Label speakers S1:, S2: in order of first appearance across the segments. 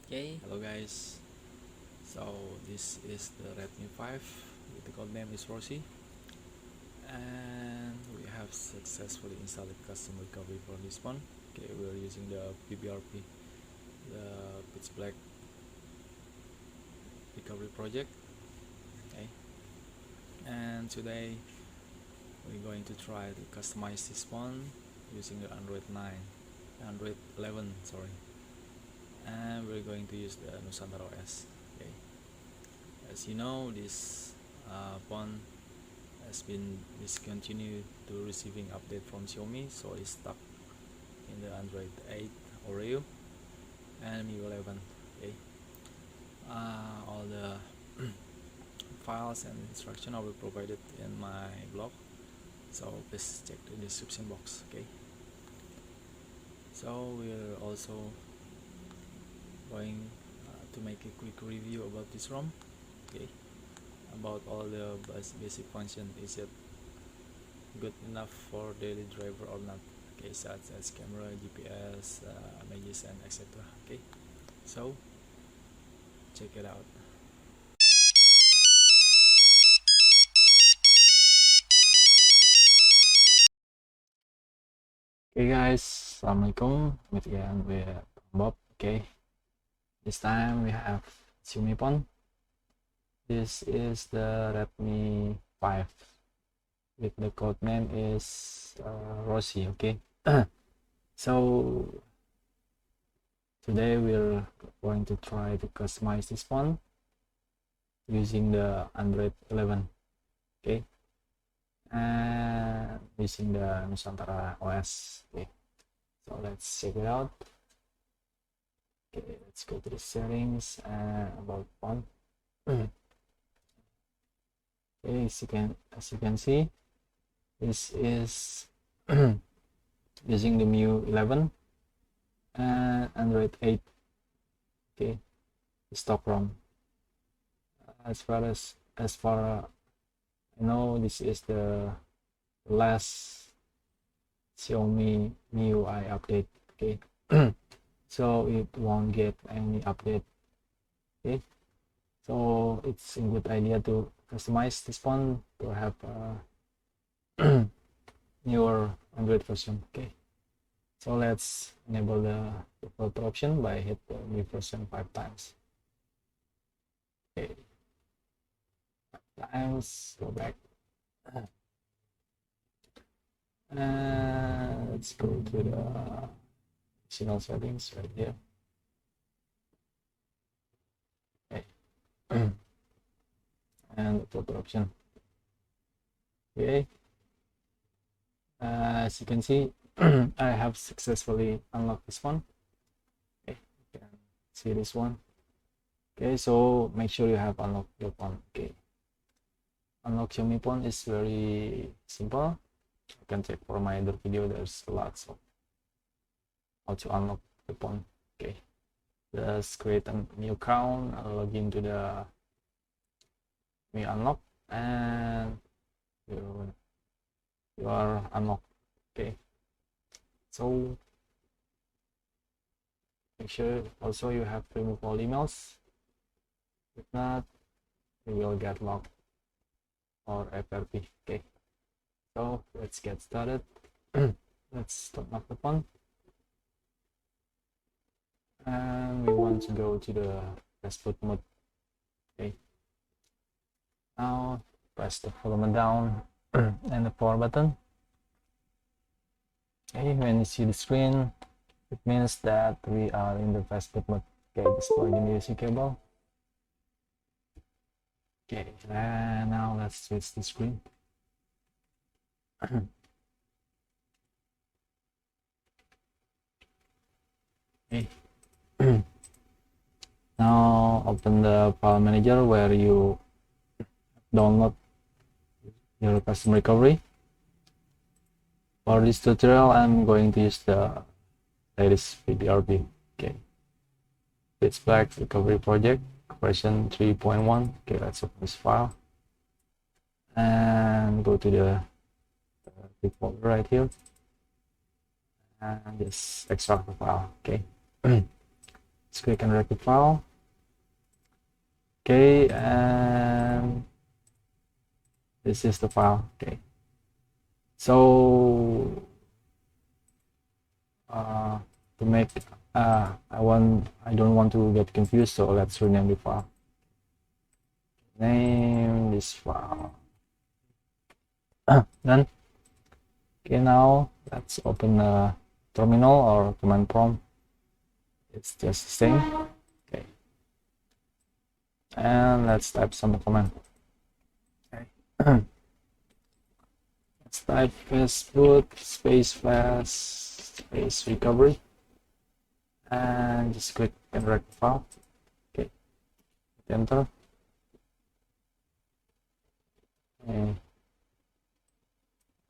S1: Okay, hello guys. So this is the Redmi 5. The code name is Rosy, and we have successfully installed custom recovery for this phone. Okay, we are using the PBRP, the pitch black recovery project. Okay, and today we're going to try to customize this phone using the Android 9, Android 11, sorry, and we're going to use the Nusantara OS. Okay, as you know, this phone has been discontinued to receiving update from Xiaomi, so it's stuck in the Android 8 Oreo and Mi 11. Okay, all the files and instruction I will provide it in my blog, so please check the description box. Okay, so we're also going to make a quick review about this ROM. Okay, about all the basic function. Is it good enough for daily driver or not? Okay, such as camera, GPS, images, and etc. Okay, so check it out. Okay guys, assalamualaikum. Meet again with Bob. Okay, this time we have Xiaomi Phone. This is the Redmi 5 with the code name is Rosy. Okay, so today we're going to try to customize this phone using the Android 11. Okay, and using the Nusantara OS. Okay, so let's check it out. Okay, let's go to the settings and about phone. Okay, as you can see, this is using the Mi 11 and Android 8. Okay, the stock ROM. As far I know, this is the last Xiaomi MIUI update. Okay, so it won't get any update. Okay, so it's a good idea to customize this phone to have a newer Android version. Okay, so let's enable the default option by hit the new version 5 times. Okay, 5 times, go back. And let's go to the additional settings right here. Okay. And the photo option. Okay, as you can see, I have successfully unlocked this one. Okay, you can see this one. Okay, so make sure you have unlocked your phone. Okay, unlock Xiaomi phone is very simple. You can check for my other video, there's lots of how to unlock the phone. Okay, just create a new account, log into the Mi unlock, and you are unlocked. Okay, so make sure also you have removed all emails. If not, you will get locked or FRP. Okay, so let's get started. Let's turn off the phone, and we want to go to the Fastboot mode. Okay, now press the volume down and the power button. Okay, when you see the screen, it means that we are in the Fastboot mode. Okay, just plug in the USB cable. Okay, and now let's switch the screen. Okay. Now open the file manager where you download your custom recovery. For this tutorial, I'm going to use the latest PBRP. Okay, it's back recovery project version 3.1. Okay, let's open this file and go to the folder right here and just extract the file. Okay. let's click on record file. Okay, and this is the file. Okay, so to make I don't want to get confused, so let's rename the file. Name this file. Done. Okay, now let's open a terminal or command prompt. It's just the same. Okay, and let's type some command. Okay. Let's type fastboot space fast space recovery, and just click and file. Okay, enter. Okay.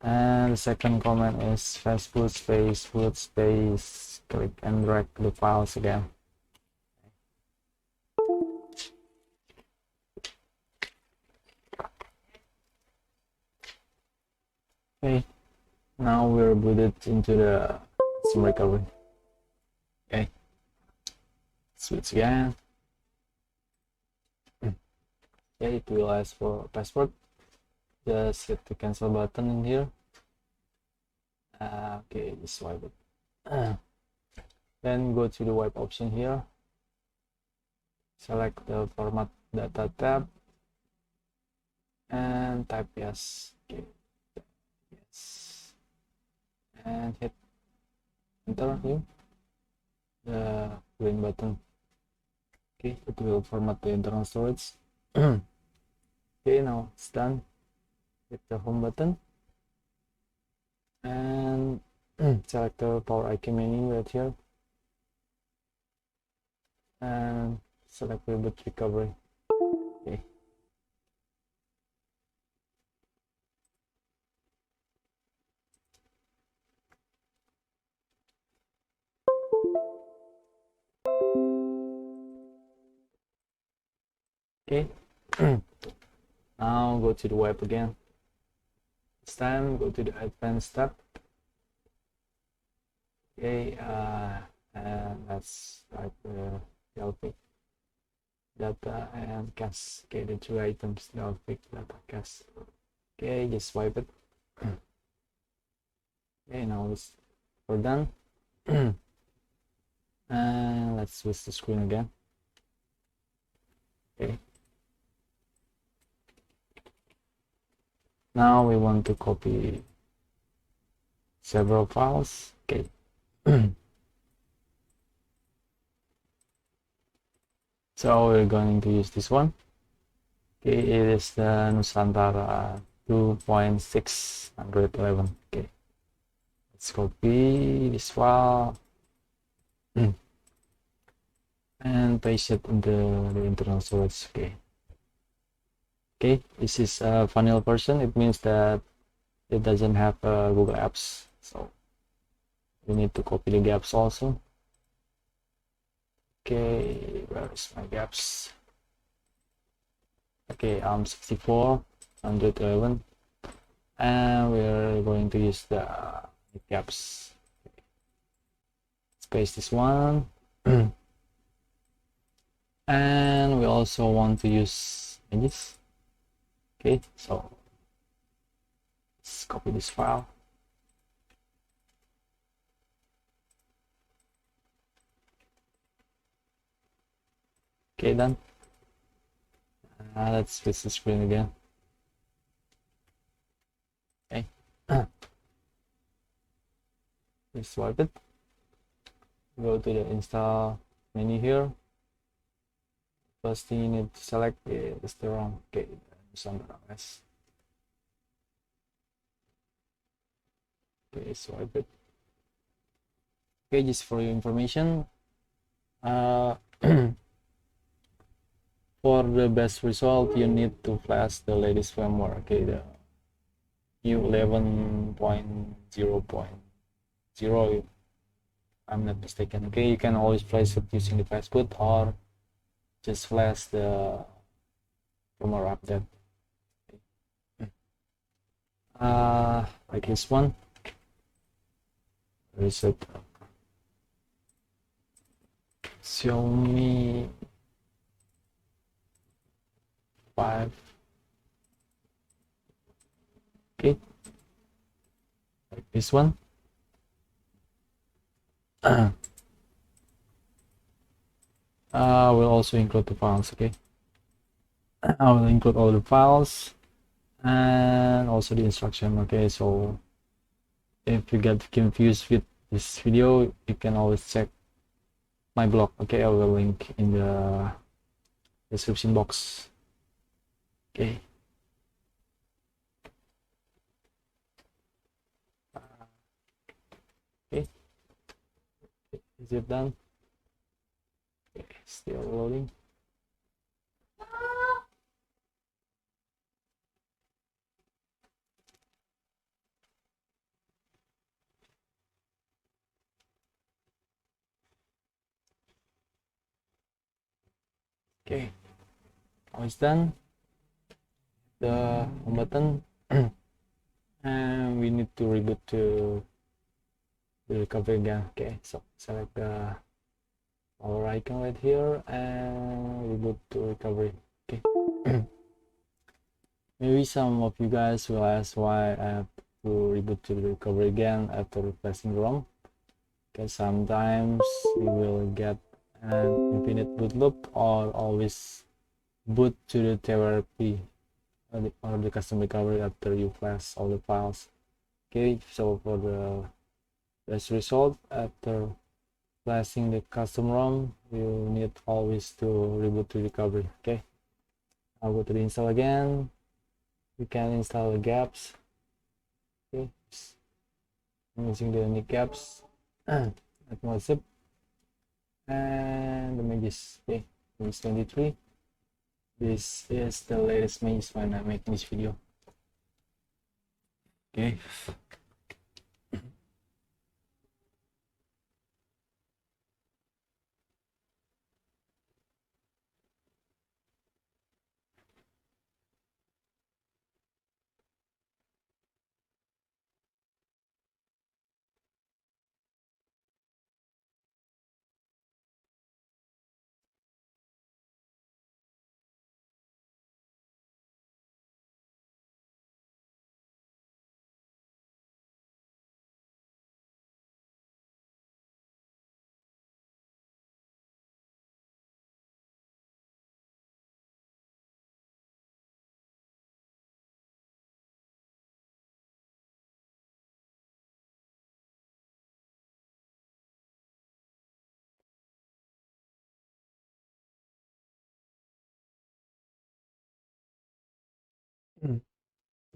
S1: And the second command is fastboot space boot space, click and drag the files again. Okay, now we're booted into the system recovery. Okay, switch again. Okay, it will ask for password. Just hit the cancel button in here. Okay, just swipe it. Then go to the wipe option here. Select the format data tab and type yes. Okay, yes, and hit enter here. The green button. Okay, it will format the internal storage. Okay, now it's done. Hit the home button and select the power icon menu right here and select reboot recovery. Okay. Okay. Now go to the web again. This time go to the advanced tab. Okay, and let's type TWRP data and cache. Okay, the two items, TWRP data cache. Okay, just swipe it. Okay, now we're done. And let's switch the screen again. Okay. Now we want to copy several files. Okay. So we're going to use this one. Okay, it is the Nusantara 2.611. Okay, let's copy this file and paste it into the internal storage. Okay. Okay, this is a vanilla version. It means that it doesn't have Google Apps, so we need to copy the gaps also. Okay, where is my gaps? Okay, 64, 111, and we're going to use the gaps. Let's paste this one, and we also want to use images. Okay, so let's copy this file. Okay, done. Let's switch the screen again. Okay. Just swipe it. Go to the install menu here. First thing you need to select is the ROM. Okay, Nusantara OS. Okay, swipe it. Okay, just for your information, for the best result, you need to flash the latest firmware. Okay, the new 11.0.0, if I'm not mistaken. Okay, you can always flash it using the Fastboot or just flash the firmware update. Like this one. Reset. Xiaomi 5. Okay, like this one. We'll also include the files. Okay, I will include all the files and also the instruction. Okay, so if you get confused with this video, you can always check my blog. Okay, I will link in the description box. Okay. Okay, is it done? Okay, still loading. Okay, now it's done. The home button, and we need to reboot to the recovery again. Okay, so select the power icon right here and reboot to recovery. Okay. Maybe some of you guys will ask why I have to reboot to the recovery again after replacing the ROM. Because sometimes you will get an infinite boot loop or always boot to the TWRP or the custom recovery after you flash all the files. Okay, so for the best result after flashing the custom ROM, you need always to reboot to recovery. Okay, I'll go to the install again. You can install the gaps. Okay, I'm using the unique gaps at zip and the Magisk. Okay, Magisk 23. This is the latest Magisk when I'm making this video. Okay.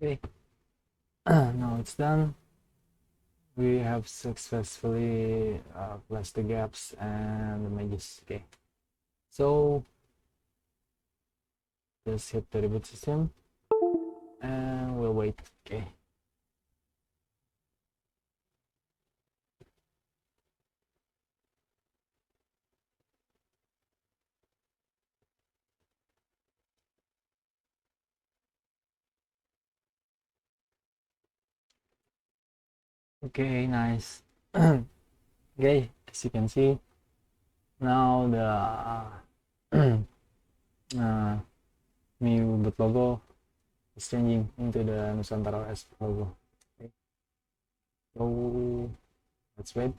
S1: Okay. Now it's done. We have successfully flashed the gaps and the Magisk. Okay, so just hit the reboot system and we'll wait. Okay. Okay, nice. Okay, as you can see, now the new boot logo is changing into the Nusantara OS logo. Okay, so let's wait.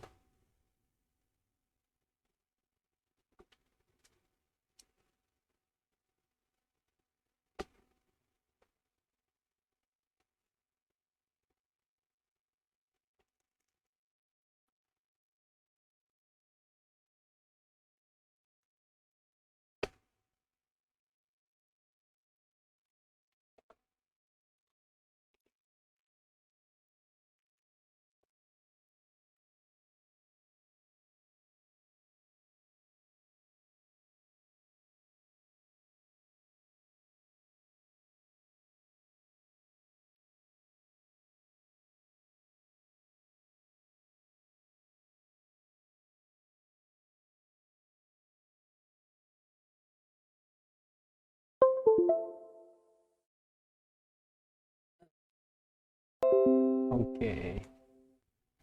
S1: Okay,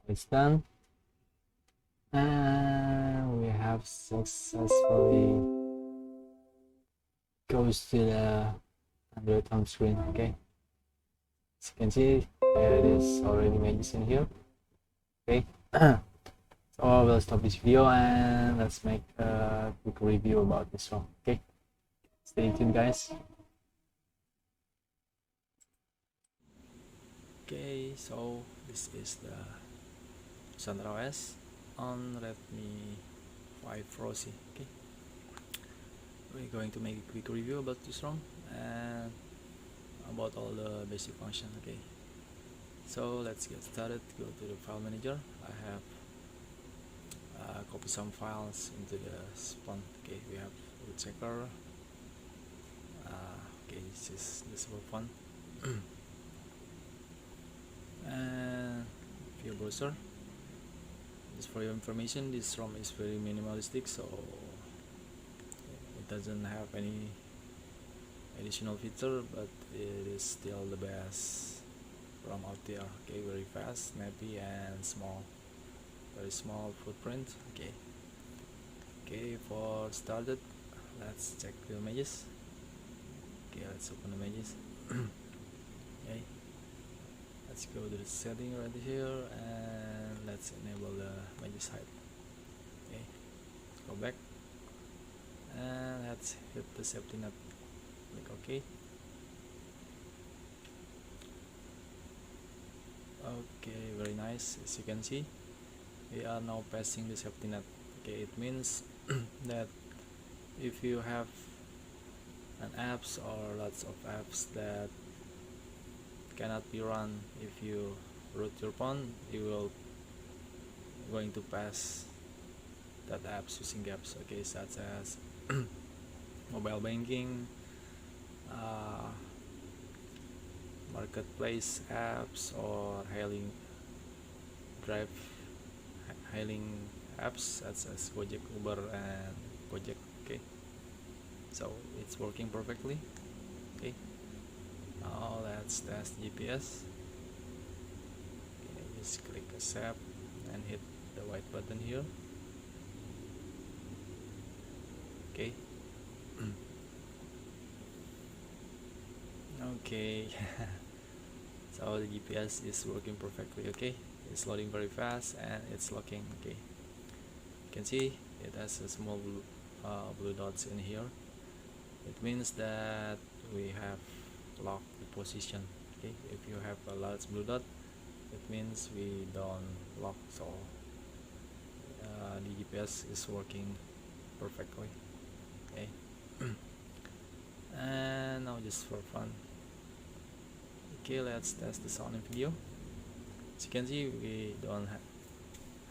S1: it's done, and we have successfully goes to the Android home screen. Okay, as you can see, there it is already images in here. Okay, so we'll stop this video and let's make a quick review about this ROM. Okay, stay tuned, guys. Okay, so this is the Nusantara OS on Redmi 5 Rosy. Okay, we're going to make a quick review about this ROM and about all the basic function. Okay, so let's get started. Go to the file manager. I have copy some files into the spawn. Okay, we have root checker. Okay, this is the super fun. And your browser. Just for your information, this ROM is very minimalistic, so it doesn't have any additional feature, but it is still the best ROM out there. Okay, very fast, snappy, and small. Very small footprint. Okay. Okay, for started, let's check the images. Okay, let's open the images. Okay. Let's go to the setting right here and let's enable the images height. Okay, let's go back and let's hit the safetynet. Click OK. Okay, very nice. As you can see, we are now passing the safetynet. Okay, it means that if you have an apps or lots of apps that cannot be run if you root your phone, you will going to pass that apps using apps. Okay, such as mobile banking, marketplace apps, or hailing apps such as Gojek, Uber, and Gojek. Okay, so it's working perfectly. Okay, now let's test GPS. Okay, just click accept and hit the white button here. Okay. Okay. So the GPS is working perfectly. Okay, it's loading very fast and it's locking. Okay, you can see it has a small blue dots in here. It means that we have locked the position. Okay, if you have a large blue dot, it means we don't lock, so the GPS is working perfectly. Okay. And now just for fun, okay, let's test the sound and video. As you can see, we don't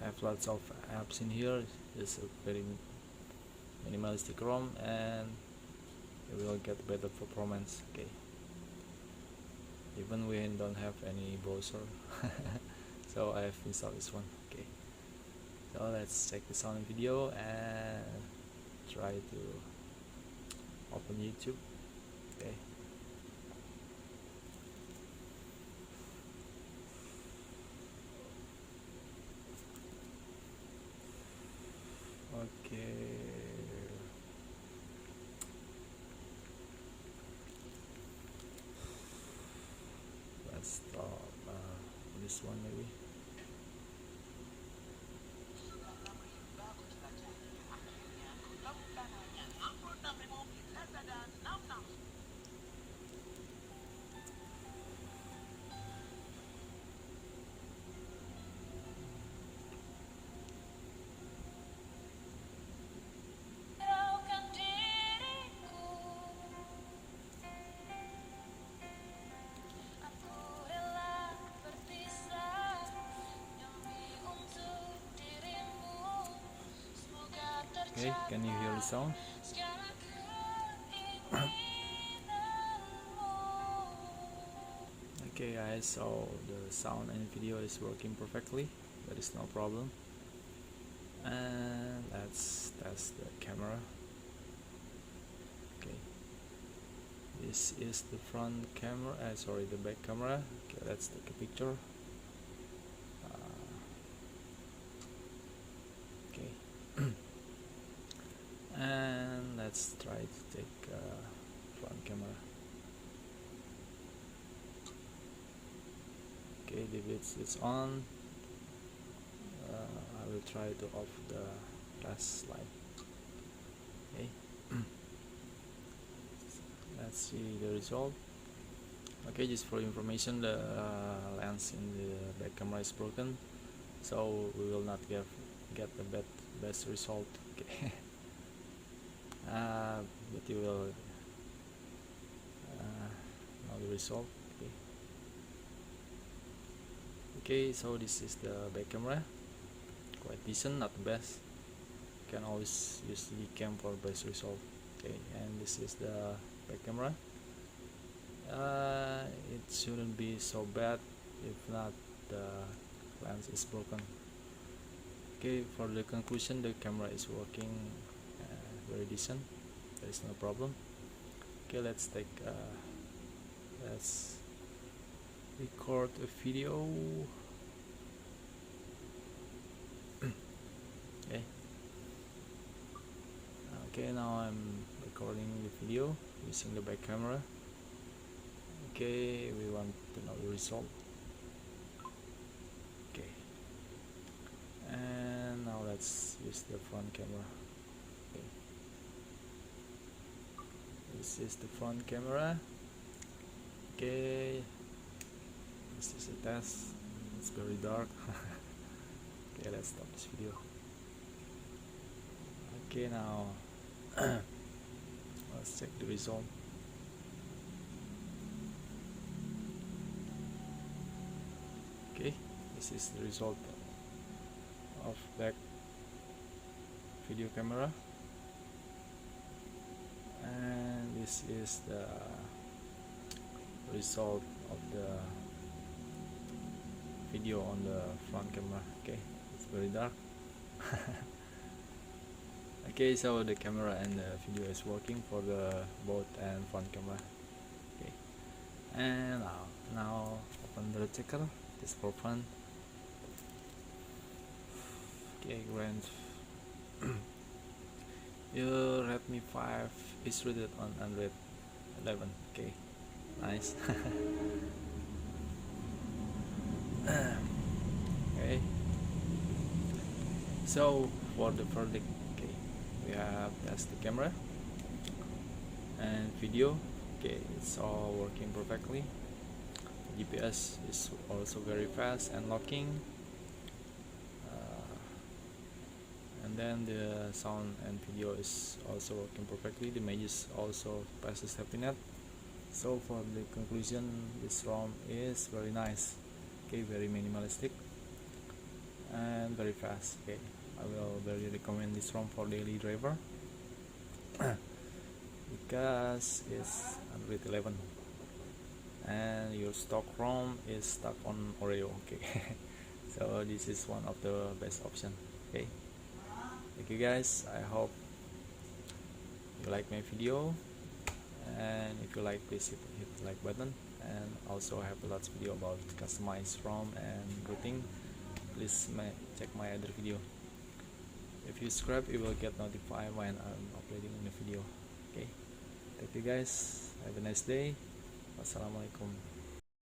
S1: have lots of apps in here. It's a very minimalistic ROM and you will get better performance. Okay, even we don't have any browser. So I have installed this one. Okay, so let's check the sound and video and try to open YouTube. Okay, let's start this one maybe. Okay, can you hear the sound? Okay guys, so the sound and video is working perfectly. There is no problem. And let's test the camera. Okay, this is the front camera, sorry, the back camera. Okay, let's take a picture. Okay. let's try to take front camera. Okay, the bits is on. I will try to off the flash light. Okay. Let's see the result. Okay, just for information, the lens in the back camera is broken, so we will not get the best result. Okay. But you will know the result. Okay. Okay, so this is the back camera, quite decent, not the best. You can always use the cam for best result. Okay, and this is the back camera. It shouldn't be so bad if not the lens is broken. Okay, for the conclusion, the camera is working very decent. There is no problem. Okay, let's record a video. Okay, now I'm recording the video using the back camera. Okay, we want to know the result. Okay, and now let's use the front camera. Okay, this is the front camera. Okay, this is a test. It's very dark. Okay, let's stop this video. Okay, now let's check the result. Okay, this is the result of back video camera, and this is the result of the video on the front camera. Okay, it's very dark. Okay, so the camera and the video is working for the both and front camera. Okay, and now open the checker just for fun. Okay, grand. Your Redmi 5 is rated on Android 11. Okay, nice. Okay, so for the verdict, okay, we have test the camera and video. Okay, it's all working perfectly. GPS is also very fast and locking, and then the sound and video is also working perfectly. The Magisk also passes safetynet. So for the conclusion, this ROM is very nice. Okay, very minimalistic and very fast. Okay, I will very recommend this ROM for daily driver because it's Android 11 and your stock ROM is stuck on Oreo. Okay, so this is one of the best option. Okay, thank you guys. I hope you like my video, and if you like, please hit the like button. And also I have a lot of video about customized ROM and rooting. Please check my other video. If you subscribe, you will get notified when I'm uploading a video. Okay, thank you guys. Have a nice day. Wassalamualaikum.